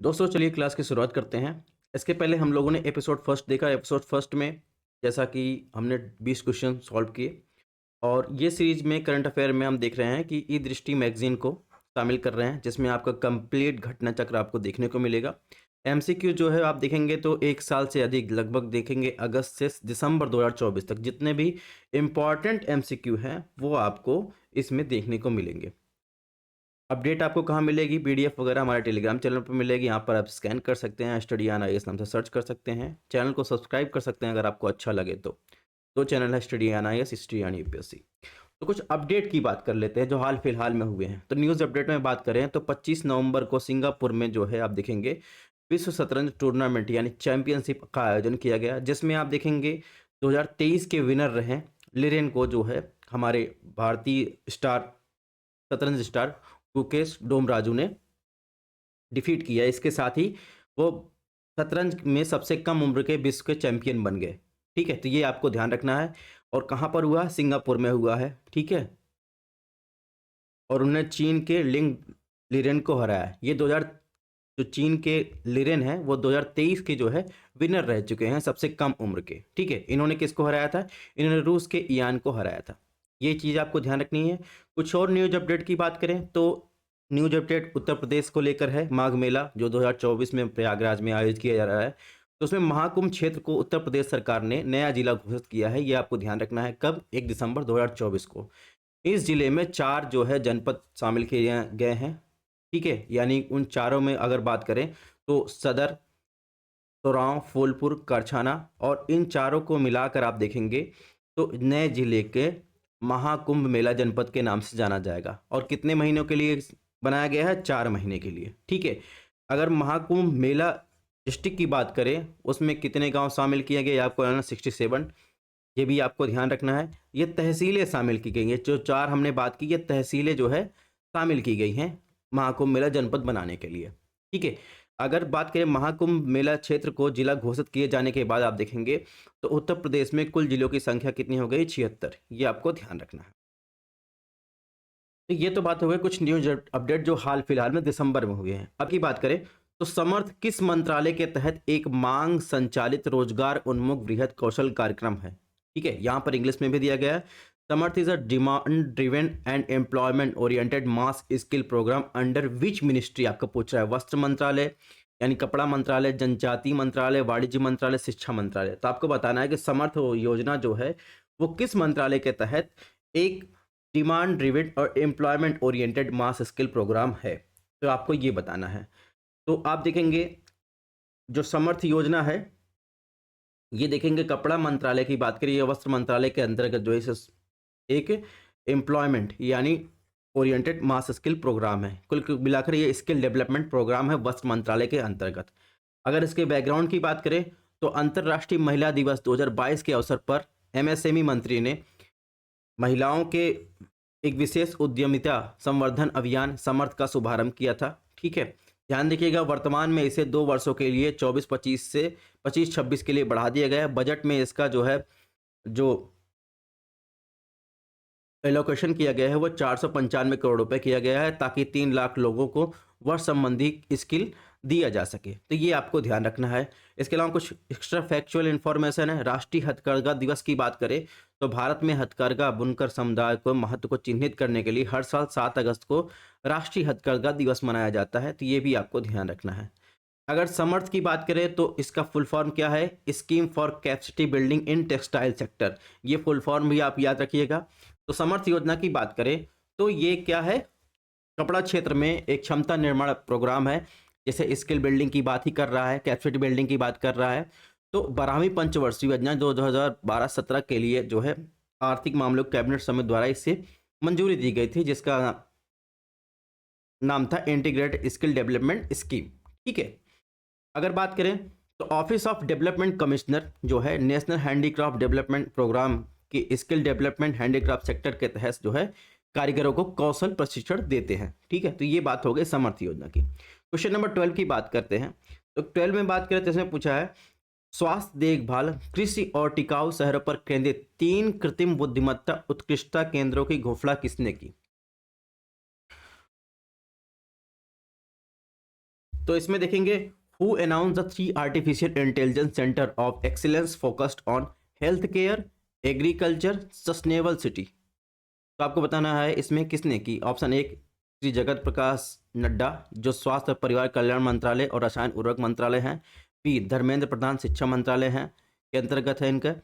दोस्तों चलिए क्लास की शुरुआत करते हैं। इसके पहले हम लोगों ने एपिसोड फर्स्ट देखा। एपिसोड फर्स्ट में जैसा कि हमने 20 क्वेश्चन सॉल्व किए और ये सीरीज में करंट अफेयर में हम देख रहे हैं कि ई दृष्टि मैगजीन को शामिल कर रहे हैं, जिसमें आपका कंप्लीट घटना चक्र आपको देखने को मिलेगा। एमसीक्यू जो है आप देखेंगे तो 1 साल से अधिक लगभग देखेंगे, अगस्त से दिसंबर 2024 तक जितने भी इम्पॉर्टेंट एमसीक्यू हैं वो आपको इसमें देखने को मिलेंगे। अपडेट आपको कहाँ मिलेगी? पीडीएफ वगैरह हमारे टेलीग्राम चैनल पर मिलेगी। यहाँ पर आप स्कैन कर सकते हैं, स्टडी ऑन आईएएस नाम से सर्च कर सकते हैं। चैनल को सब्सक्राइब कर सकते हैं अगर आपको अच्छा लगे तो। दो चैनल है, study on IAS, study on UPSC. तो कुछ अपडेट की बात कर लेते हैं जो हाल फिलहाल में हुए हैं। तो न्यूज़ अपडेट में बात करें तो 25 नवंबर को सिंगापुर में जो है आप देखेंगे विश्व शतरंज टूर्नामेंट यानी चैंपियनशिप का आयोजन किया गया, जिसमें आप देखेंगे 2023 के विनर रहे लिरेन को जो है हमारे भारतीय स्टार शतरंज स्टार गुकेश डोमराजू ने डिफीट किया। इसके साथ ही वो शतरंज में सबसे कम उम्र के विश्व के चैंपियन बन गए। ठीक है, तो ये आपको ध्यान रखना है। और कहाँ पर हुआ? सिंगापुर में हुआ है। ठीक है, और उन्होंने चीन के लिंग लिरेन को हराया। ये 2000 जो चीन के लिरेन है वो 2023 के जो है विनर रह चुके हैं सबसे कम उम्र के। ठीक है, इन्होंने किसको हराया था? इन्होंने रूस के ईयान को हराया था। ये चीज़ आपको ध्यान रखनी है। कुछ और न्यूज अपडेट की बात करें तो न्यूज अपडेट उत्तर प्रदेश को लेकर है। माघ मेला जो 2024 में प्रयागराज में आयोजित किया जा रहा है, तो उसमें महाकुंभ क्षेत्र को उत्तर प्रदेश सरकार ने नया जिला घोषित किया है। ये आपको ध्यान रखना है। कब? 1 दिसंबर 2024 को। इस जिले में 4 जो है जनपद शामिल किए गए हैं। ठीक है, यानी उन चारों में अगर बात करें तो सदर, सोरांव, फूलपुर, करछाना, और इन चारों को मिलाकर आप देखेंगे तो नए जिले के महाकुंभ मेला जनपद के नाम से जाना जाएगा। और कितने महीनों के लिए बनाया गया है? 4 महीने के लिए। ठीक है, अगर महाकुंभ मेला डिस्ट्रिक्ट की बात करें उसमें कितने गांव शामिल किए गए आपको जानना? 67। ये भी आपको ध्यान रखना है। ये तहसीलें शामिल की गई हैं। जो 4 हमने बात की, ये तहसीलें जो है शामिल की गई हैं महाकुंभ मेला जनपद बनाने के लिए। ठीक है, अगर बात करें महाकुंभ मेला क्षेत्र को जिला घोषित किए जाने के बाद आप देखेंगे तो उत्तर प्रदेश में कुल जिलों की संख्या कितनी हो गई? 76। ये आपको ध्यान रखना है। तो ये तो बात हो गई कुछ न्यूज अपडेट जो हाल फिलहाल में दिसंबर में हुए हैं। अब की बात करें तो समर्थ किस मंत्रालय के तहत एक मांग संचालित रोजगार उन्मुख वृहद कौशल कार्यक्रम है? ठीक है, यहां पर इंग्लिश में भी दिया गया है। Samarth is a demand driven and employment oriented mass skill program under which ministry? आपको पूछ रहा है। वस्त्र मंत्रालय यानी कपड़ा मंत्रालय, जनजातीय मंत्रालय, वाणिज्य मंत्रालय, शिक्षा मंत्रालय। तो आपको बताना है कि समर्थ योजना जो है वो किस मंत्रालय के तहत एक डिमांड ड्रिवेन और employment oriented mass skill programme है। तो आपको ये बताना है। तो आप देखेंगे जो समर्थ योजना है ये देखेंगे कपड़ा मंत्रालय की बात करिए, वस्त्र मंत्रालय के अंतर्गत जो है एक एम्प्लॉयमेंट यानी ओरिएंटेड मास स्किल प्रोग्राम है। कुल मिलाकर ये स्किल डेवलपमेंट प्रोग्राम है वस्त्र मंत्रालय के अंतर्गत। अगर इसके बैकग्राउंड की बात करें तो अंतर्राष्ट्रीय महिला दिवस 2022 के अवसर पर एमएसएमई मंत्री ने महिलाओं के एक विशेष उद्यमिता संवर्धन अभियान समर्थ का शुभारंभ किया था। ठीक है, ध्यान देखिएगा वर्तमान में इसे 2 वर्षों के लिए 24-25 से 25-26 के लिए बढ़ा दिया गया है। बजट में इसका जो है जो एलोकेशन किया गया है वो 495 करोड़ रुपए किया गया है, ताकि 3 लाख लोगों को वर्क संबंधी स्किल दिया जा सके। तो ये आपको ध्यान रखना है। इसके अलावा कुछ एक्स्ट्रा फैक्चुअल इन्फॉर्मेशन है। राष्ट्रीय हथकरघा दिवस की बात करें तो भारत में हथकरघा बुनकर समुदाय को महत्व को चिन्हित करने के लिए हर साल 7 अगस्त को राष्ट्रीय हथकरघा दिवस मनाया जाता है। तो ये भी आपको ध्यान रखना है। अगर समर्थ की बात करें तो इसका फुल फॉर्म क्या है? Scheme for capacity building in textile sector. ये फुल फॉर्म भी आप याद रखिएगा। तो समर्थ योजना की बात करें तो ये क्या है? कपड़ा क्षेत्र में एक क्षमता निर्माण प्रोग्राम है। जैसे स्किल बिल्डिंग की बात ही कर रहा है, कैपेसिटी बिल्डिंग की बात कर रहा है। तो 12वीं पंचवर्षीय योजना जो 2012-17 के लिए जो है आर्थिक मामलों कैबिनेट समिति द्वारा इसे मंजूरी दी गई थी, जिसका नाम था इंटीग्रेटेड स्किल डेवलपमेंट स्कीम। ठीक है, अगर बात करें तो ऑफिस ऑफ डेवलपमेंट कमिश्नर जो है नेशनल हैंडीक्राफ्ट डेवलपमेंट प्रोग्राम की स्किल डेवलपमेंट हैंडीक्राफ्ट सेक्टर के तहत जो है कारीगरों को कौशल प्रशिक्षण देते हैं। ठीक है, तो ये बात हो गई समर्थ योजना की। क्वेश्चन नंबर 12 की बात करते हैं। तो 12 में बात करें तो इसमें पूछा है स्वास्थ्य देखभाल, कृषि और टिकाऊ शहरों पर केंद्रित 3 कृत्रिम बुद्धिमत्ता उत्कृष्टता केंद्रों की घोषणा किसने की? तो इसमें देखेंगे who announce the 3 artificial intelligence centre of excellence focused on health care, agriculture, sustainable city. तो आपको बताना है इसमें किसने की। ऑप्शन एक श्री जगत प्रकाश नड्डा जो स्वास्थ्य और परिवार कल्याण मंत्रालय और रसायन उर्वरक मंत्रालय हैं। बी धर्मेंद्र प्रधान शिक्षा मंत्रालय हैं के अंतर्गत है इनका।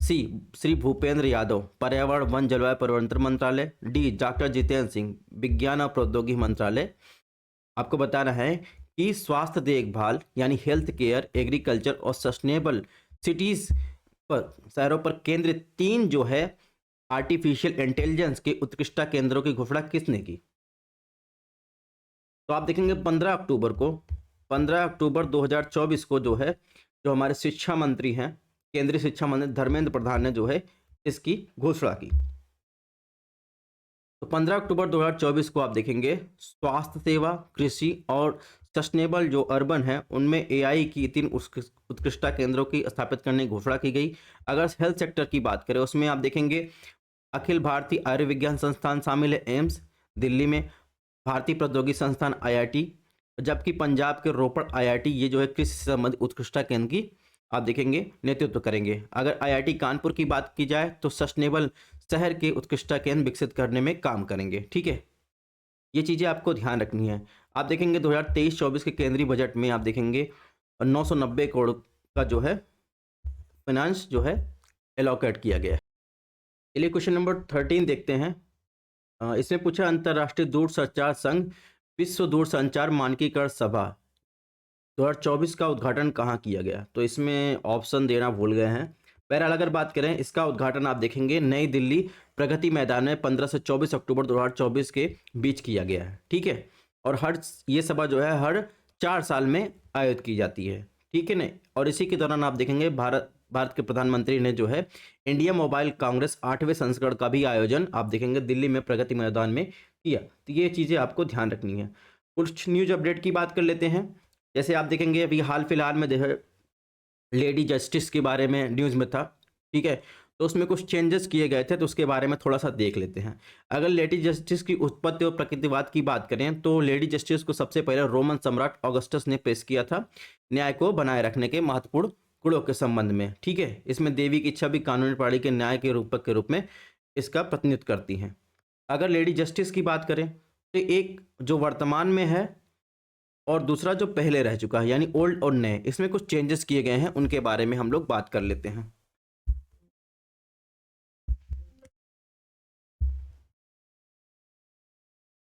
सी श्री भूपेंद्र यादव पर्यावरण वन जलवायु परिवर्तन मंत्रालय। डी डॉक्टर जितेंद्र सिंह विज्ञान और प्रौद्योगिकी मंत्रालय। आपको बताना है कि स्वास्थ्य देखभाल यानी हेल्थ केयर, एग्रीकल्चर और सस्टेनेबल सिटीज पर शहरों पर केंद्रित 3 जो है आर्टिफिशियल इंटेलिजेंस के उत्कृष्टता केंद्रों की घोषणा किसने की। तो आप देखेंगे 15 अक्टूबर 2024 को जो है जो हमारे शिक्षा मंत्री हैं, केंद्रीय शिक्षा मंत्री धर्मेंद्र प्रधान ने जो है इसकी घोषणा की। तो 15 अक्टूबर 2024 को आप देखेंगे स्वास्थ्य सेवा, कृषि और सस्टेनेबल जो अर्बन है उनमें एआई की 3 उत्कृष्टता केंद्रों की स्थापित करने की घोषणा की गई। अगर हेल्थ सेक्टर की बात करें उसमें आप देखेंगे अखिल भारतीय आयुर्विज्ञान संस्थान शामिल है एम्स दिल्ली में, भारतीय प्रौद्योगिकी संस्थान आईआईटी, जबकि पंजाब के रोपड़ आईआईटी ये जो है कृषि से संबंधित उत्कृष्टता केंद्र की आप देखेंगे नेतृत्व करेंगे। अगर आईआईटी कानपुर की बात की जाए तो सस्टेनेबल शहर के उत्कृष्टता केंद्र विकसित करने में काम करेंगे। ठीक है, ये चीज़ें आपको ध्यान रखनी है। आप देखेंगे 2023-24 के केंद्रीय बजट में आप देखेंगे 990 करोड़ का जो है फाइनेंस जो है एलोकेट किया गया है। चलिए क्वेश्चन नंबर 13 देखते हैं। इसमें पूछा अंतर्राष्ट्रीय दूरसंचार संघ विश्व दूरसंचार मानकीकरण सभा 2024 का उद्घाटन कहाँ किया गया। तो इसमें ऑप्शन देना भूल गए हैं। बहरहाल अगर बात करें इसका उद्घाटन आप देखेंगे नई दिल्ली प्रगति मैदान में 15 से 24 अक्टूबर 2024 के बीच किया गया है। ठीक है, और ये सभा जो है हर 4 साल में आयोजित की जाती है। ठीक है ना, और इसी के दौरान आप देखेंगे भारत के प्रधानमंत्री ने जो है इंडिया मोबाइल कांग्रेस 8वें संस्करण का भी आयोजन आप देखेंगे दिल्ली में प्रगति मैदान में किया। तो ये चीज़ें आपको ध्यान रखनी है। कुछ न्यूज अपडेट की बात कर लेते हैं। जैसे आप देखेंगे अभी हाल फिलहाल में लेडी जस्टिस के बारे में न्यूज़ में था। ठीक है, तो उसमें कुछ चेंजेस किए गए थे तो उसके बारे में थोड़ा सा देख लेते हैं। अगर लेडी जस्टिस की उत्पत्ति और प्रकृतिवाद की बात करें तो लेडी जस्टिस को सबसे पहले रोमन सम्राट ऑगस्टस ने पेश किया था न्याय को बनाए रखने के महत्वपूर्ण गुणों के संबंध में। ठीक है, इसमें देवी की इच्छा भी कानूनी प्रणाली के न्याय के रूपक के रूप में इसका प्रतिनिधित्व करती हैं। अगर लेडी जस्टिस की बात करें तो एक जो वर्तमान में है और दूसरा जो पहले रह चुका है यानी ओल्ड और नए, इसमें कुछ चेंजेस किए गए हैं उनके बारे में हम लोग बात कर लेते हैं।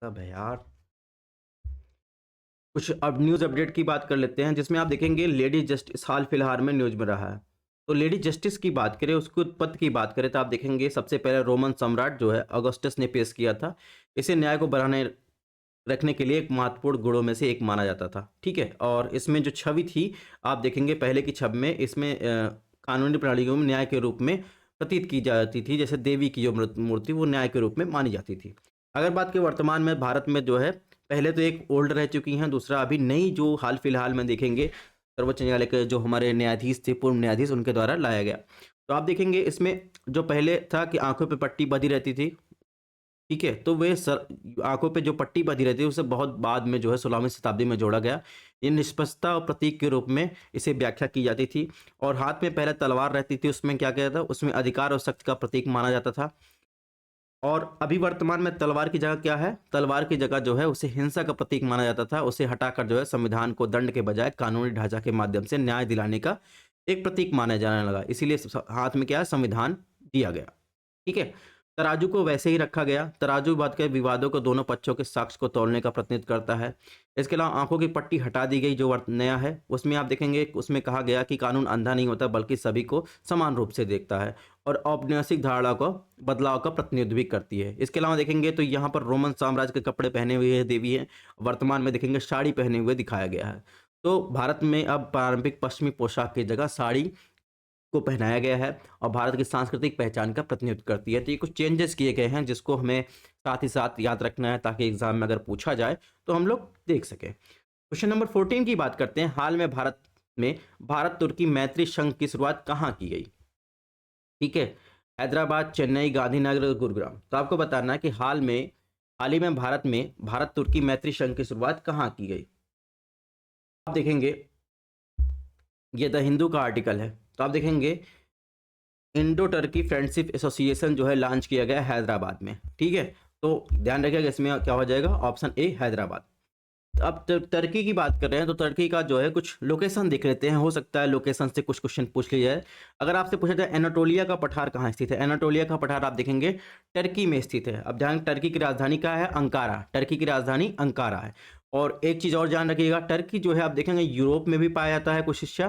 सब है यार, कुछ अब न्यूज़ अपडेट की बात कर लेते हैं जिसमें आप देखेंगे लेडी जस्टिस हाल फिलहाल में न्यूज में रहा है। तो लेडी जस्टिस की बात करें, उसकी उत्पत्ति की बात करें तो आप देखेंगे सबसे पहले रोमन सम्राट जो है अगस्टस ने पेश किया था। इसे न्याय को बढ़ाने रखने के लिए एक महत्वपूर्ण गुणों में से एक माना जाता था। ठीक है, और इसमें जो छवि थी आप देखेंगे पहले की छवि में इसमें कानूनी प्रणालियों में न्याय के रूप में प्रतीत की जाती थी। जैसे देवी की जो मूर्ति वो न्याय के रूप में मानी जाती थी। अगर बात की वर्तमान में भारत में जो है पहले तो एक ओल्ड रह चुकी हैं, दूसरा अभी नई जो हाल फिलहाल में देखेंगे सर्वोच्च न्यायालय के जो हमारे न्यायाधीश थे पूर्व न्यायाधीश उनके द्वारा लाया गया। तो आप देखेंगे इसमें जो पहले था कि आंखों पे पट्टी बंधी रहती थी। ठीक है, तो वे आंखों पे जो पट्टी बंधी रहती है उसे बहुत बाद में जो है 16वीं शताब्दी में जोड़ा गया। ये निष्पक्षता और प्रतीक के रूप में इसे व्याख्या की जाती थी। और हाथ में पहले तलवार रहती थी, उसमें क्या कहता था, उसमें अधिकार और शक्ति का प्रतीक माना जाता था। और अभी वर्तमान में तलवार की जगह क्या है, तलवार की जगह जो है उसे हिंसा का प्रतीक माना जाता था। उसे हटाकर जो है संविधान को दंड के बजाय कानूनी ढांचा के माध्यम से न्याय दिलाने का एक प्रतीक माना जाने लगा, इसीलिए हाथ में क्या है संविधान दिया गया। ठीक है, तराजू को वैसे ही रखा गया। तराजू बात के विवादों को दोनों पक्षों के साक्ष्य को तौलने का प्रतिनिधित्व करता है। इसके अलावा आंखों की पट्टी हटा दी गई जो नया है उसमें आप देखेंगे उसमें कहा गया कि कानून अंधा नहीं होता बल्कि सभी को समान रूप से देखता है और औपनिवेशिक धारणा को बदलाव का प्रतिनिधित्व भी करती है। इसके अलावा देखेंगे तो यहाँ पर रोमन साम्राज्य के कपड़े पहने हुए देवी है, वर्तमान में देखेंगे साड़ी पहने हुए दिखाया गया है। तो भारत में अब पारंपरिक पश्चिमी पोशाक की जगह साड़ी को पहनाया गया है और भारत की सांस्कृतिक पहचान का प्रतिनिधित्व करती है। तो ये कुछ चेंजेस किए गए हैं जिसको हमें साथ ही साथ याद रखना है ताकि एग्जाम में अगर पूछा जाए तो हम लोग देख सकें। क्वेश्चन नंबर 14 की बात करते हैं। हाल में भारत तुर्की मैत्री संघ की शुरुआत कहाँ की गई। ठीक है, हैदराबाद, चेन्नई, गांधीनगर, गुरुग्राम। तो आपको बताना है कि हाल ही में भारत तुर्की मैत्री संघ की शुरुआत कहाँ की गई। आप देखेंगे ये द हिंदू का आर्टिकल है, तो आप देखेंगे इंडो टर्की फ्रेंडशिप एसोसिएशन जो है लॉन्च किया गया हैदराबाद में, ठीक है। तो ध्यान रखिएगा इसमें क्या हो जाएगा, ऑप्शन ए हैदराबाद। अब टर्की की बात कर रहे हैं तो टर्की का जो है कुछ लोकेशन देख लेते हैं, हो सकता है लोकेशन से कुछ क्वेश्चन पूछ लिया जाए। अगर आपसे पूछा जाए एनाटोलिया का पठार कहाँ स्थित है, एनाटोलिया का पठार आप देखेंगे टर्की में स्थित है। अब ध्यान, टर्की की राजधानी क्या है, अंकारा, टर्की की राजधानी अंकारा है। और एक चीज़ और ध्यान रखिएगा, टर्की जो है आप देखेंगे यूरोप में भी पाया जाता है कुछ हिस्सा,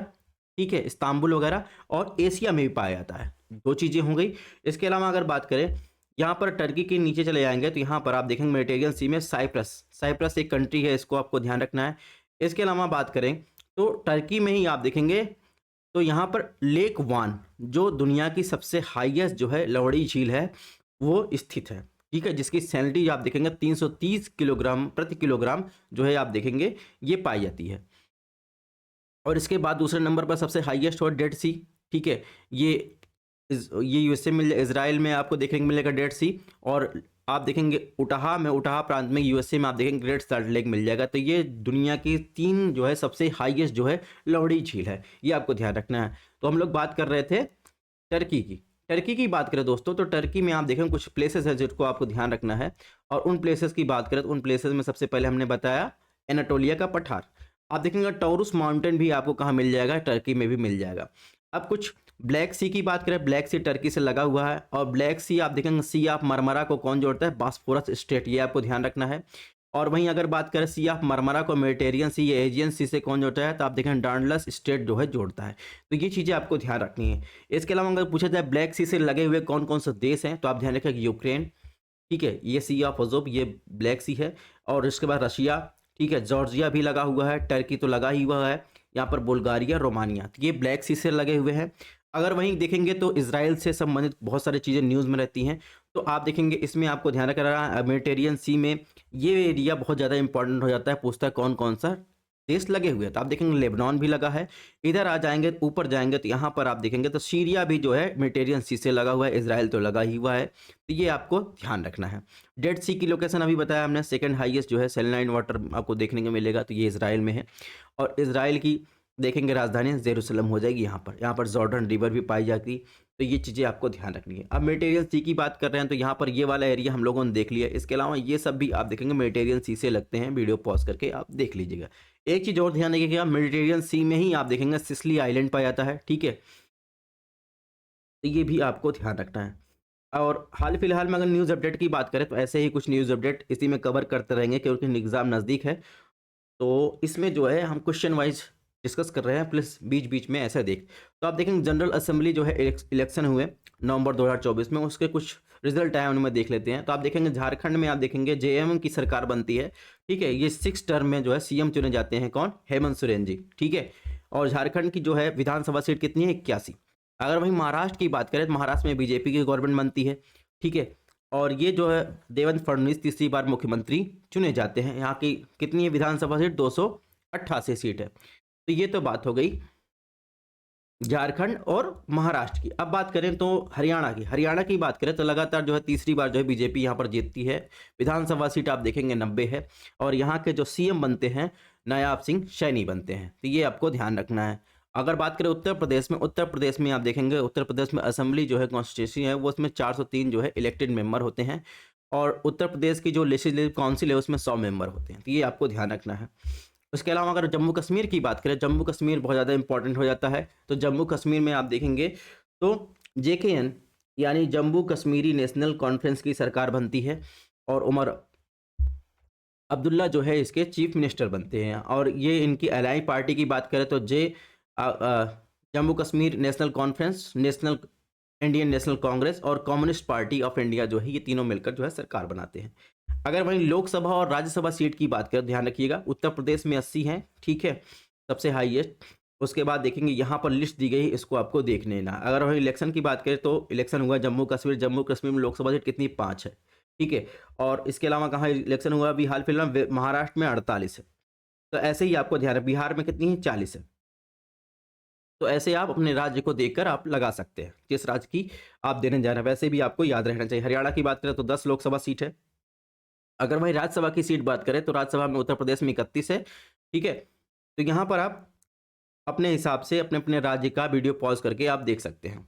ठीक है, इस्तांबुल वगैरह, और एशिया में भी पाया जाता है। दो चीज़ें हो गई। इसके अलावा अगर बात करें यहाँ पर टर्की के नीचे चले जाएंगे तो यहाँ पर आप देखेंगे मेडिटेरियन सी में साइप्रस, साइप्रस एक कंट्री है, इसको आपको ध्यान रखना है। इसके अलावा बात करें तो टर्की में ही आप देखेंगे तो यहाँ पर लेक वान जो दुनिया की सबसे हाईएस्ट जो है लवड़ी झील है वो स्थित है, ठीक है, जिसकी सैलिनिटी आप देखेंगे 330 किलोग्राम प्रति किलोग्राम जो है आप देखेंगे ये पाई जाती है। और इसके बाद दूसरे नंबर पर सबसे हाईएस्ट हो डेड सी, ठीक है, ये यूएसए में, इजराइल में आपको देखने को मिलेगा डेड सी। और आप देखेंगे उटाहा में, उटाहा प्रांत में यूएसए में आप देखेंगे ग्रेट सॉल्ट लेक मिल जाएगा। तो ये दुनिया की 3 जो है सबसे हाईएस्ट जो है लवड़ी झील है, ये आपको ध्यान रखना है। तो हम लोग बात कर रहे थे टर्की की। टर्की की बात करें दोस्तों तो टर्की में आप देखेंगे कुछ प्लेसेस है जिसको आपको ध्यान रखना है। और उन प्लेसेस की बात करें तो उन प्लेसेस में सबसे पहले हमने बताया एनाटोलिया का पठार। आप देखेंगे टॉरुस माउंटेन भी आपको कहाँ मिल जाएगा, टर्की में भी मिल जाएगा। अब कुछ ब्लैक सी की बात करें, ब्लैक सी टर्की से लगा हुआ है। और ब्लैक सी आप देखेंगे सी ऑफ मरमरा को कौन जोड़ता है, बास्फोरस स्टेट, ये आपको ध्यान रखना है। और वहीं अगर बात करें सी ऑफ मरमरा को मेडिटेरियन सी या एजियन सी से कौन जोड़ता है, तो आप देखें डांडलस स्टेट जो है जोड़ता है। तो ये चीज़ें आपको ध्यान रखनी है। इसके अलावा अगर पूछा जाए ब्लैक सी से लगे हुए कौन कौन से देश हैं, तो आप ध्यान रखें यूक्रेन, ठीक है, ये सी ऑफ अजोब ये ब्लैक सी है। और इसके बाद रशिया, ठीक है, जॉर्जिया भी लगा हुआ है, टर्की तो लगा ही हुआ है, यहाँ पर बुल्गारिया, रोमानिया, तो ये ब्लैक सी से लगे हुए हैं। अगर वहीं देखेंगे तो इसराइल से संबंधित बहुत सारी चीज़ें न्यूज़ में रहती हैं, तो आप देखेंगे इसमें आपको ध्यान रखना है मेडिटेरियन सी में ये एरिया बहुत ज़्यादा इंपॉर्टेंट हो जाता है, पूछता है कौन कौन सा देश लगे हुए हैं, तो आप देखेंगे लेबनान भी लगा है। इधर आ जाएंगे ऊपर जाएंगे तो यहाँ पर आप देखेंगे तो सीरिया भी जो है मेडिटेरियन सी से लगा हुआ है, इसराइल तो लगा ही हुआ है, तो ये आपको ध्यान रखना है। डेड सी की लोकेशन अभी बताया हमने, सेकंड हाईएस्ट जो है सैलिनाइन वाटर आपको देखने को मिलेगा, तो ये इसराइल में है। और इसराइल की देखेंगे राजधानी जेरूसलम हो जाएगी, यहाँ पर जॉर्डन रिवर भी पाई जाती, तो ये चीज़ें आपको ध्यान रखनी है। अब मेडिटेरियन सी की बात कर रहे हैं तो यहाँ पर ये वाला एरिया हम लोगों ने देख लिया। इसके अलावा ये सब भी आप देखेंगे मेडिटेरियन सी से लगते हैं, वीडियो पॉज करके आप देख लीजिएगा। एक चीज़ और ध्यान रखिएगा, मेडिटेरियन सी में ही आप देखेंगे सिसिली आइलैंड पाया जाता है, ठीक है, तो ये भी आपको ध्यान रखना है। और हाल फिलहाल में अगर न्यूज़ अपडेट की बात करें तो ऐसे ही कुछ न्यूज़ अपडेट इसी में कवर करते रहेंगे क्योंकि एग्ज़ाम नज़दीक है, तो इसमें जो है हम क्वेश्चन वाइज डिस्कस कर रहे हैं, प्लस बीच बीच में ऐसा देख। तो आप देखेंगे जनरल असेंबली जो है इलेक्शन हुए नवंबर 2024 में, उसके कुछ रिजल्ट आए उनमें देख लेते हैं। तो आप देखेंगे झारखंड में आप देखेंगे जेएमएम की सरकार बनती है, ठीक है, ये 6 टर्म में जो है सीएम चुने जाते हैं, कौन, हेमंत सोरेन जी, ठीक है। और झारखंड की जो है विधानसभा सीट कितनी है, 81। अगर वहीं महाराष्ट्र की बात करें तो महाराष्ट्र में बीजेपी की गवर्नमेंट बनती है, ठीक है। और ये जो है देवेंद्र फडणवीस तीसरी बार मुख्यमंत्री चुने जाते हैं। यहाँ की कितनी है विधानसभा सीट, 288 सीट है। तो ये तो बात हो गई झारखंड और महाराष्ट्र की। अब बात करें तो हरियाणा की, हरियाणा की बात करें तो लगातार जो है तीसरी बार जो है बीजेपी यहाँ पर जीतती है। विधानसभा सीट आप देखेंगे 90 है। और यहाँ के जो सीएम बनते हैं नायाब सिंह सैनी बनते हैं, तो ये आपको ध्यान रखना है। अगर बात करें उत्तर प्रदेश में, उत्तर प्रदेश में आप देखेंगे उत्तर प्रदेश में असेंबली जो है कॉन्स्टिट्यूंसी है वो उसमें 403 जो है इलेक्टेड मेंबर होते हैं। और उत्तर प्रदेश की जो लेजिस्लेटिव काउंसिल है उसमें 100 मेंबर होते हैं, तो ये आपको ध्यान रखना है। उसके अलावा अगर जम्मू कश्मीर की बात करें, जम्मू कश्मीर बहुत ज़्यादा इंपॉर्टेंट हो जाता है। तो जम्मू कश्मीर में आप देखेंगे तो जेकेएन यानी जम्मू कश्मीरी नेशनल कॉन्फ्रेंस की सरकार बनती है और उमर अब्दुल्ला जो है इसके चीफ मिनिस्टर बनते हैं। और ये इनकी अलाई पार्टी की बात करें तो Jammu Kashmir national conference, national Indian national Congress और कम्युनिस्ट पार्टी ऑफ इंडिया जो है ये तीनों मिलकर जो है सरकार बनाते हैं। अगर वहीं लोकसभा और राज्यसभा सीट की बात करें, ध्यान रखिएगा उत्तर प्रदेश में 80 हैं, ठीक है, सबसे हाईएस्ट। उसके बाद देखेंगे यहाँ पर लिस्ट दी गई, इसको आपको देख लेना। अगर वहीं इलेक्शन की बात करें तो इलेक्शन हुआ जम्मू कश्मीर में लोकसभा सीट कितनी, 5 है, ठीक है। और इसके अलावा कहाँ इलेक्शन हुआ अभी हाल फिलहाल, महाराष्ट्र में 48 है। तो ऐसे ही आपको ध्यान है, बिहार में कितनी है, 40 है। तो ऐसे आप अपने राज्य को देखकर आप लगा सकते हैं किस राज्य की आप देने जा रहे हैं। वैसे भी आपको याद रहना चाहिए। हरियाणा की बात करें तो 10 लोकसभा सीट है। अगर वही राज्यसभा की सीट बात करें तो राज्यसभा में उत्तर प्रदेश में 31 है, ठीक है। तो यहाँ पर आप अपने हिसाब से अपने अपने राज्य का वीडियो पॉज करके आप देख सकते हैं।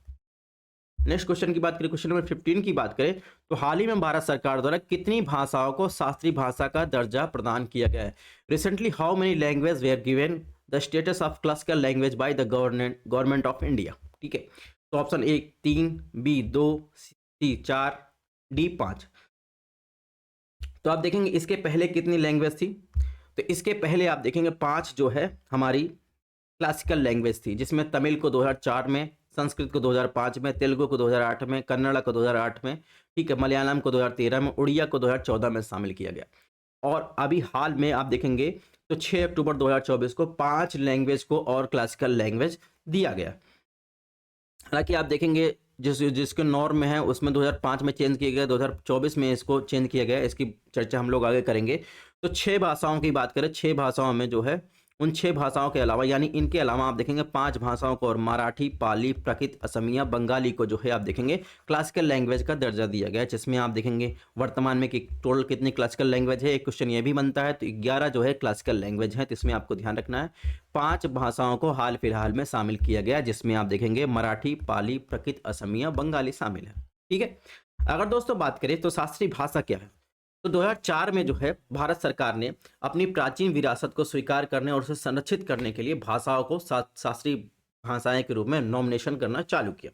नेक्स्ट क्वेश्चन की बात करें, क्वेश्चन नंबर 15 की बात करें, तो हाल ही में भारत सरकार द्वारा कितनी भाषाओं को शास्त्रीय भाषा का दर्जा प्रदान किया गया है? Recently how many language were given the status of classical language by the government of India? ठीक है, तो option A 3, B 2, C 4, D 5। तो आप देखेंगे इसके पहले कितनी लैंग्वेज थी, तो इसके पहले आप देखेंगे 5 जो है हमारी क्लासिकल लैंग्वेज थी, जिसमें तमिल को 2004 में, संस्कृत को 2005 में, तेलुगु को 2008 में, कन्नड़ को 2008 में, ठीक है, मलयालम को 2013 में, उड़िया को 2014 में शामिल किया गया। और अभी हाल में आप देखेंगे तो 6 अक्टूबर 2024 को 5 लैंग्वेज को और क्लासिकल लैंग्वेज दिया गया। हालांकि आप देखेंगे जिसके नॉर्म में है उसमें 2005 में चेंज किया गया, 2024 में इसको चेंज किया गया, इसकी चर्चा हम लोग आगे करेंगे। तो 6 भाषाओं की बात करें, 6 भाषाओं में जो है उन 6 भाषाओं के अलावा, यानी इनके अलावा आप देखेंगे 5 भाषाओं को और मराठी, पाली, प्राकृत, असमिया, बंगाली को जो है आप देखेंगे क्लासिकल लैंग्वेज का दर्जा दिया गया है, जिसमें आप देखेंगे वर्तमान में कि टोटल कितनी क्लासिकल लैंग्वेज है। एक क्वेश्चन ये भी बनता है, तो 11 जो है क्लासिकल लैंग्वेज है, तो इसमें आपको ध्यान रखना है 5 भाषाओं को हाल फिलहाल में शामिल किया गया, जिसमें आप देखेंगे मराठी, पाली, प्राकृत, असमिया, बंगाली शामिल है। ठीक है, अगर दोस्तों बात करें तो शास्त्रीय भाषा क्या है, तो 2004 में जो है भारत सरकार ने अपनी प्राचीन विरासत को स्वीकार करने और उसे संरक्षित करने के लिए भाषाओं को शास्त्रीय भाषाएं के रूप में नॉमिनेशन करना चालू किया,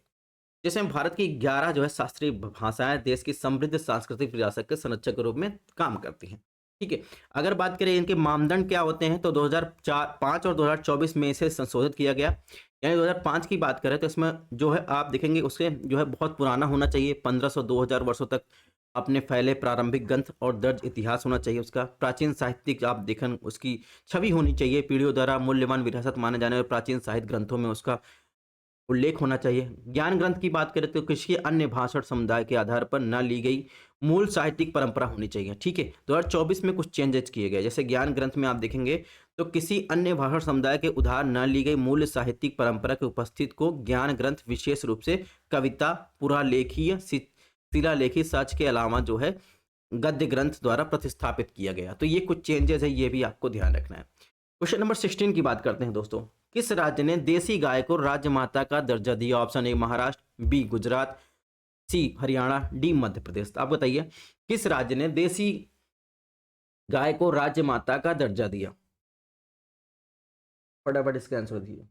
जिसमें भारत की 11 जो है शास्त्रीय भाषाएं देश की समृद्ध सांस्कृतिक विरासत के संरक्षक के रूप में काम करती हैं। ठीक है, अगर बात करें इनके मानदंड क्या होते हैं, तो 2005 और 2024 में इसे संशोधित किया गया। यानी 2005 की बात करें तो इसमें जो है आप देखेंगे उससे जो है बहुत पुराना होना चाहिए, 1500-2000 वर्षों तक अपने फैले प्रारंभिक ग्रंथ और दर्ज इतिहास होना चाहिए उसका। प्राचीन साहित्यिक आप देखें उसकी छवि होनी चाहिए, पीढ़ियों द्वारा मूल्यवान विरासत माने जाने वाले प्राचीन साहित्य ग्रंथों में उसका उल्लेख होना चाहिए। ज्ञान ग्रंथ की बात करें तो किसी अन्य भाषा और समुदाय के आधार पर न ली गई मूल साहित्यिक परंपरा होनी चाहिए। ठीक है, 2024 में कुछ चेंजेस किए गए, जैसे ज्ञान ग्रंथ में आप देखेंगे तो किसी अन्य भाषा और समुदाय के उधार न ली गई मूल साहित्यिक परंपरा के उपस्थित को ज्ञान ग्रंथ विशेष रूप से कविता, पुरालेखीय, शिलालेखी साक्ष्य के अलावा जो है गद्य ग्रंथ द्वारा प्रतिस्थापित किया गया। तो ये कुछ चेंजेस है, ये भी आपको ध्यान रखना है। क्वेश्चन नंबर 16 की बात करते हैं दोस्तों, किस राज्य ने देसी गाय को राजमाता का दर्जा दिया? Option A Maharashtra, B Gujarat, C Haryana, D Madhya Pradesh. आप बताइए किस राज्य ने देसी गाय को राजमाता का दर्जा दिया? फटाफट इसका आंसर दिए।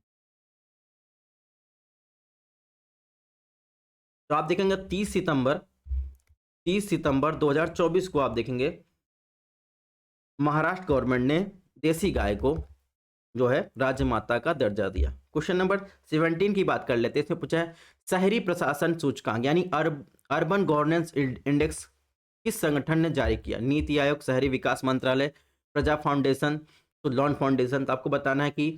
तो आप देखेंगे 30 सितंबर 2024 को आप देखेंगे महाराष्ट्र गवर्नमेंट ने देसी गाय को जो है राजमाता का दर्जा दिया। क्वेश्चन नंबर 17 की बात कर लेते हैं, इसमें पूछा है शहरी प्रशासन सूचकांक यानी अर्बन गवर्नेंस इंडेक्स किस संगठन ने जारी किया? नीति आयोग, शहरी विकास मंत्रालय, प्रजा फाउंडेशन, सुलॉन फाउंडेशन। तो आपको बताना है कि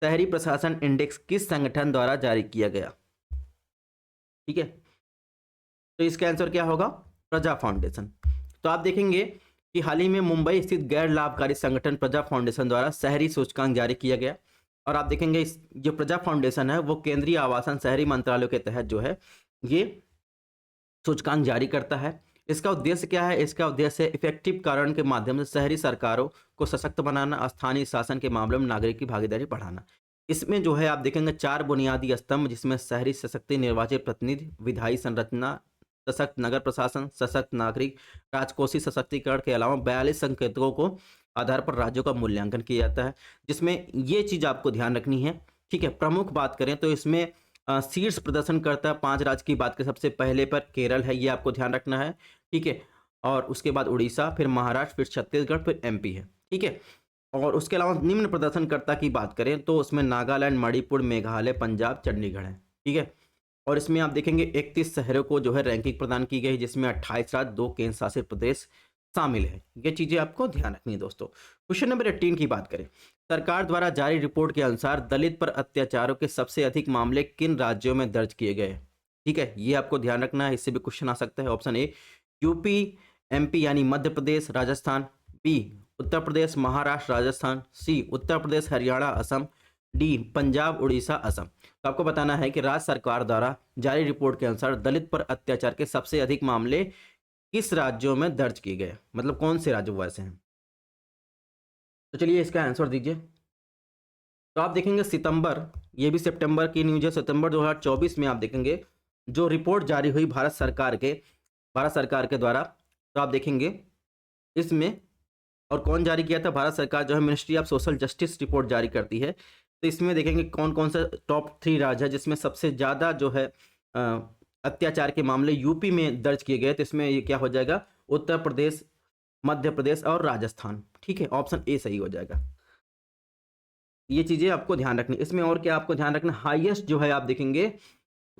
शहरी प्रशासन इंडेक्स किस संगठन द्वारा जारी किया गया। ठीक है, तो इसका आंसर क्या होगा? प्रजा फाउंडेशन। तो आप देखेंगे कि हाल ही में मुंबई स्थित गैर लाभकारी संगठन प्रजा फाउंडेशन द्वारा शहरी सूचकांक जारी किया गया, और आप देखेंगे इस जो प्रजा फाउंडेशन है वो केंद्रीय आवासन शहरी मंत्रालय के तहत जो है ये सूचकांक जारी करता है। इसका उद्देश्य क्या है? इसका उद्देश्य इफेक्टिव कारण के माध्यम से शहरी सरकारों को सशक्त बनाना, स्थानीय शासन के मामलों में नागरिक की भागीदारी बढ़ाना। इसमें जो है आप देखेंगे 4 बुनियादी स्तंभ, जिसमें शहरी सशक्ति, निर्वाचित प्रतिनिधि, विधायी संरचना, सशक्त नगर प्रशासन, सशक्त नागरिक, राजकोषीय सशक्तिकरण के अलावा 42 संकेतकों को आधार पर राज्यों का मूल्यांकन किया जाता है, जिसमें ये चीज़ आपको ध्यान रखनी है। ठीक है, प्रमुख बात करें तो इसमें शीर्ष प्रदर्शन करता है 5 राज्य की बात करें, सबसे पहले पर केरल है, ये आपको ध्यान रखना है। ठीक है, और उसके बाद उड़ीसा, फिर महाराष्ट्र, फिर छत्तीसगढ़, फिर एमपी है। ठीक है, और उसके अलावा निम्न प्रदर्शनकर्ता की बात करें तो उसमें नागालैंड, मणिपुर, मेघालय, पंजाब, चंडीगढ़ है। ठीक है, और इसमें आप देखेंगे 31 शहरों को जो है रैंकिंग प्रदान की गई, जिसमें 28 राज्य, 2 केंद्र शासित प्रदेश शामिल है। ये चीज़ें आपको ध्यान रखनी है दोस्तों। क्वेश्चन नंबर 18 की बात करें, सरकार द्वारा जारी रिपोर्ट के अनुसार दलित पर अत्याचारों के सबसे अधिक मामले किन राज्यों में दर्ज किए गए? ठीक है, ये आपको ध्यान रखना है, इससे भी क्वेश्चन आ सकता है। ऑप्शन ए यूपी, एमपी यानी मध्य प्रदेश, राजस्थान, बी उत्तर प्रदेश, महाराष्ट्र, राजस्थान, सी उत्तर प्रदेश, हरियाणा, असम, डी पंजाब, उड़ीसा, असम। तो आपको बताना है कि राज्य सरकार द्वारा जारी रिपोर्ट के अनुसार दलित पर अत्याचार के सबसे अधिक मामले किस राज्यों में दर्ज किए गए, मतलब कौन से राज्य वो ऐसे हैं। तो चलिए इसका आंसर दीजिए। तो आप देखेंगे सितंबर, ये भी सितंबर की न्यूज़ है, सितंबर 2024 में आप देखेंगे जो रिपोर्ट जारी हुई भारत सरकार के द्वारा, तो आप देखेंगे इसमें, और कौन जारी किया था, भारत सरकार जो है ministry of social justice report जारी करती है। तो इसमें देखेंगे कौन कौन सा टॉप 3 राज्य है जिसमें सबसे ज़्यादा जो है अत्याचार के मामले यूपी में दर्ज किए गए। तो इसमें ये क्या हो जाएगा, उत्तर प्रदेश, मध्य प्रदेश और राजस्थान। ठीक है, ऑप्शन ए सही हो जाएगा। ये चीज़ें आपको ध्यान रखनी। इसमें और क्या आपको ध्यान रखना, हाईएस्ट जो है आप देखेंगे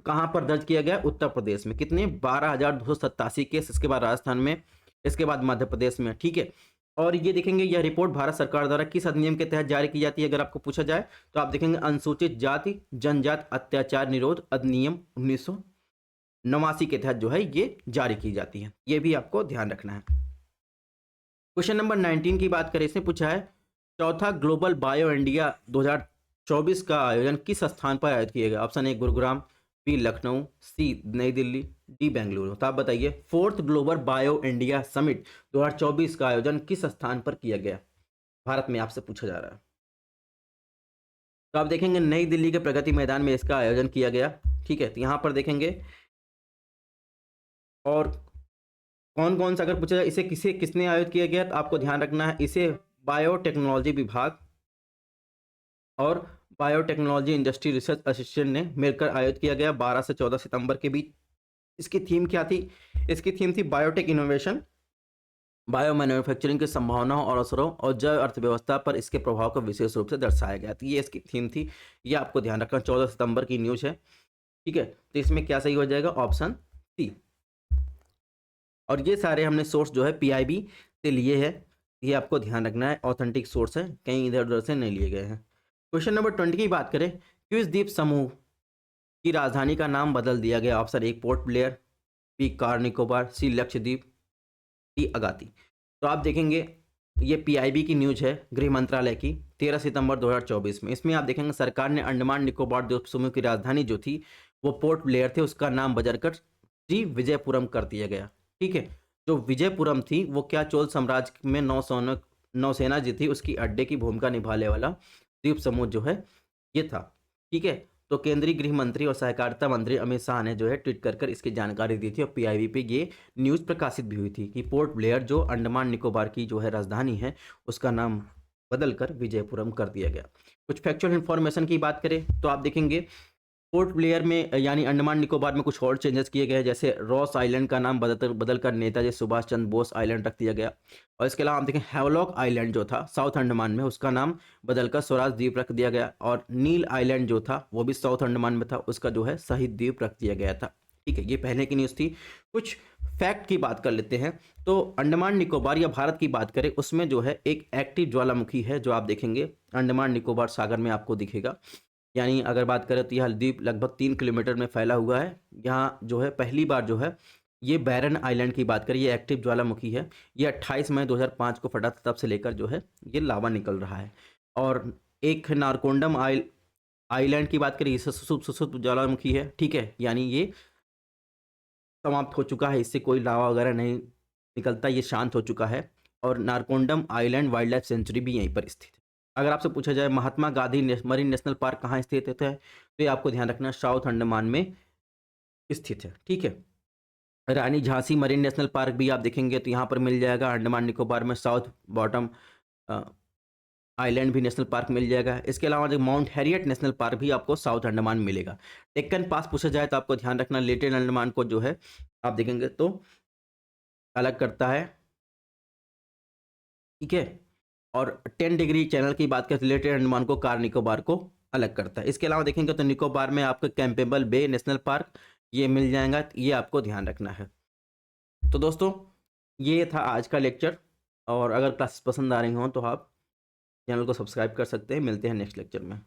कहाँ पर दर्ज किया गया, उत्तर प्रदेश में। कितने, 12,287 केस, इसके बाद राजस्थान में, इसके बाद मध्य प्रदेश में। ठीक है, और ये देखेंगे यह रिपोर्ट भारत सरकार द्वारा किस अधिनियम के तहत जारी की जाती है, अगर आपको पूछा जाए तो आप देखेंगे अनुसूचित जाति जनजाति अत्याचार निरोध अधिनियम 1989 के तहत जो है ये जारी की जाती है। ये भी आपको ध्यान रखना है। क्वेश्चन नंबर 19 की बात करें, इसने पूछा है चौथा ग्लोबल बायो इंडिया 2024 का आयोजन किस स्थान पर आयोजित किया गया। Option A Gurugram, B Lucknow, C New Delhi, D Bengaluru. तो आप बताइए, fourth global bio India summit 2024 का आयोजन किस स्थान पर किया गया, भारत में आपसे पूछा जा रहा है। तो आप देखेंगे नई दिल्ली के प्रगति मैदान में इसका आयोजन किया गया। ठीक है, तो यहाँ पर देखेंगे, और कौन कौन सा अगर पूछा जाए इसे किसने आयोजित किया गया, तो आपको ध्यान रखना है इसे बायोटेक्नोलॉजी विभाग और बायोटेक्नोलॉजी इंडस्ट्री रिसर्च एसोसिएशन ने मिलकर आयोजित किया गया 12 से 14 सितंबर के बीच। इसकी थीम क्या थी, इसकी थीम थी बायोटेक इनोवेशन, बायो मैन्युफैक्चरिंग की संभावनाओं और अवसरों और जैव अर्थव्यवस्था पर इसके प्रभाव को विशेष रूप से दर्शाया गया। तो ये इसकी थीम थी, ये आपको ध्यान रखना। 14 सितंबर की न्यूज़ है। ठीक है, तो इसमें क्या सही हो जाएगा, ऑप्शन सी। और ये सारे हमने सोर्स जो है पीआईबी से लिए हैं, ये आपको ध्यान रखना है, ऑथेंटिक सोर्स है, कहीं इधर उधर से नहीं लिए गए हैं। क्वेश्चन नंबर 20 की बात करें, किस द्वीप समूह की राजधानी का नाम बदल दिया गया। Option A Port Blair, B Car Nicobar, C Lakshadweep, D Agatti. तो आप देखेंगे ये पीआईबी की न्यूज़ है गृह मंत्रालय की 13 सितंबर 2024 में। इसमें आप देखेंगे सरकार ने अंडमान निकोबार द्वीप समूह की राजधानी जो थी वो पोर्ट ब्लेयर थे, उसका नाम बदलकर जी विजयपुरम कर दिया गया। ठीक है, जो विजयपुरम थी वो क्या चोल साम्राज्य में नौसेना जी थी उसकी अड्डे की भूमिका निभाने वाला द्वीप समूह जो है ये था। ठीक है, तो केंद्रीय गृह मंत्री और सहकारिता मंत्री अमित शाह ने जो है ट्वीट कर इसकी जानकारी दी थी और पीआईबी पे ये न्यूज़ प्रकाशित भी हुई थी कि पोर्ट ब्लेयर जो अंडमान निकोबार की जो है राजधानी है उसका नाम बदलकर विजयपुरम कर दिया गया। कुछ फैक्चुअल इन्फॉर्मेशन की बात करें तो आप देखेंगे पोर्ट ब्लेयर में यानी अंडमान निकोबार में कुछ और चेंजेस किए गए, जैसे रॉस आइलैंड का नाम बदलकर नेताजी सुभाष चंद्र बोस आइलैंड रख दिया गया। और इसके अलावा आप देखें हैवलॉक आइलैंड जो था साउथ अंडमान में उसका नाम बदलकर स्वराज द्वीप रख दिया गया। और नील आइलैंड जो था वो भी साउथ अंडमान में था, उसका जो है शहीद द्वीप रख दिया गया था। ठीक है, ये पहले की न्यूज़ थी। कुछ फैक्ट की बात कर लेते हैं। तो अंडमान निकोबार या भारत की बात करें उसमें जो है एक एक्टिव ज्वालामुखी है जो आप देखेंगे अंडमान निकोबार सागर में आपको दिखेगा। यानी अगर बात करें तो यह द्वीप लगभग 3 किलोमीटर में फैला हुआ है। यहाँ जो है पहली बार जो है ये बैरन आइलैंड की बात करें, ये एक्टिव ज्वालामुखी है। ये 28 मई 2005 को फटा था, तब से लेकर जो है ये लावा निकल रहा है। और एक नारकोंडम आइलैंड की बात करें, ये सुसुप्त ज्वालामुखी है। ठीक है, यानी ये समाप्त हो चुका है, इससे कोई लावा वगैरह नहीं निकलता, ये शांत हो चुका है। और Narcondam island wild life sanctuary भी यहीं पर स्थित है। अगर आपसे पूछा जाए Mahatma Gandhi marine national park कहाँ स्थित है तो ये आपको ध्यान रखना साउथ अंडमान में स्थित है। ठीक है, रानी झांसी मरीन नेशनल पार्क भी आप देखेंगे तो यहाँ पर मिल जाएगा अंडमान निकोबार में, साउथ बॉटम आइलैंड भी नेशनल पार्क मिल जाएगा। इसके अलावा जो माउंट हैरियट नेशनल पार्क भी आपको साउथ अंडमान मिलेगा। डेक्कन पास पूछा जाए तो आपको ध्यान रखना लिटिल अंडमान को जो है आप देखेंगे तो अलग करता है। ठीक है, और 10 डिग्री चैनल की बात करें तो लिटिल अंडमान को कार निकोबार को अलग करता है। इसके अलावा देखेंगे तो निकोबार में आपको कैंपेबल बे नेशनल पार्क ये मिल जाएगा, ये आपको ध्यान रखना है। तो दोस्तों ये था आज का लेक्चर, और अगर क्लासेस पसंद आ रही हों तो आप चैनल को सब्सक्राइब कर सकते हैं। मिलते हैं नेक्स्ट लेक्चर में।